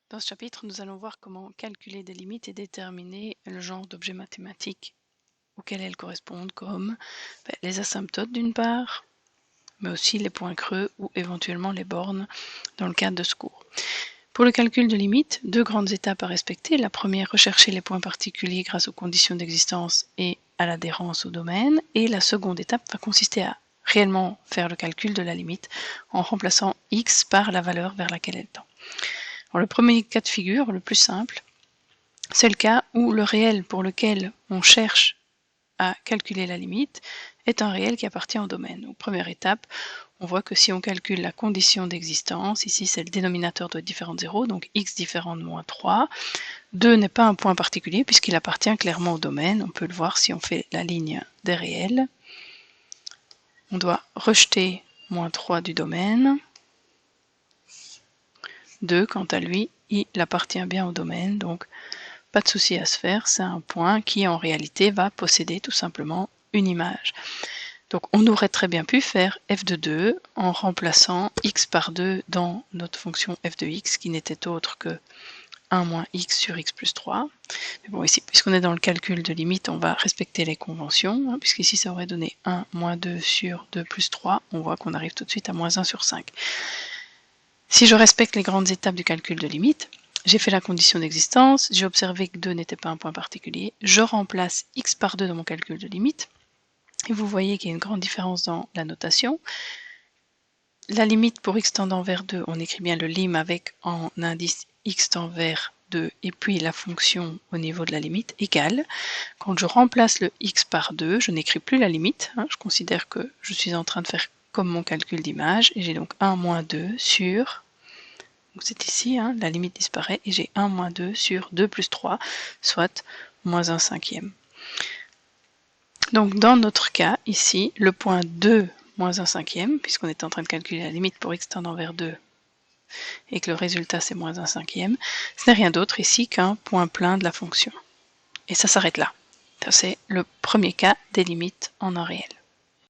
Dans ce chapitre, nous allons voir comment calculer des limites et déterminer le genre d'objets mathématiques auxquels elles correspondent, comme les asymptotes d'une part, mais aussi les points creux ou éventuellement les bornes dans le cadre de ce cours. Pour le calcul de limites, deux grandes étapes à respecter. La première, rechercher les points particuliers grâce aux conditions d'existence et à l'adhérence au domaine. Et la seconde étape va consister à réellement faire le calcul de la limite en remplaçant x par la valeur vers laquelle elle tend. Alors, le premier cas de figure, le plus simple, c'est le cas où le réel pour lequel on cherche à calculer la limite est un réel qui appartient au domaine. Donc, première étape, on voit que si on calcule la condition d'existence, ici c'est le dénominateur doit être différent de 0, donc x différent de moins 3. 2 n'est pas un point particulier puisqu'il appartient clairement au domaine. On peut le voir si on fait la ligne des réels. On doit rejeter moins 3 du domaine. 2, quant à lui, il appartient bien au domaine, donc pas de souci à se faire, c'est un point qui en réalité va posséder tout simplement une image. Donc on aurait très bien pu faire f de 2 en remplaçant x par 2 dans notre fonction f de x qui n'était autre que 1 moins x sur x plus 3. Mais bon, ici, puisqu'on est dans le calcul de limite, on va respecter les conventions, puisqu'ici ça aurait donné 1 moins 2 sur 2 plus 3, on voit qu'on arrive tout de suite à moins 1 sur 5. Si je respecte les grandes étapes du calcul de limite, j'ai fait la condition d'existence, j'ai observé que 2 n'était pas un point particulier, je remplace x par 2 dans mon calcul de limite, et vous voyez qu'il y a une grande différence dans la notation. La limite pour x tendant vers 2, on écrit bien le lim avec en indice x tend vers 2 et puis la fonction au niveau de la limite égale. Quand je remplace le x par 2, je n'écris plus la limite, je considère que je suis en train de faire comme mon calcul d'image, et j'ai donc 1 moins 2 sur, c'est ici, la limite disparaît, et j'ai 1 moins 2 sur 2 plus 3, soit moins 1 cinquième. Donc dans notre cas, ici, le point 2 moins 1 cinquième, puisqu'on est en train de calculer la limite pour x tendant vers 2, et que le résultat c'est moins 1 cinquième, ce n'est rien d'autre ici qu'un point plein de la fonction. Et ça s'arrête là. Ça c'est le premier cas des limites en un réel.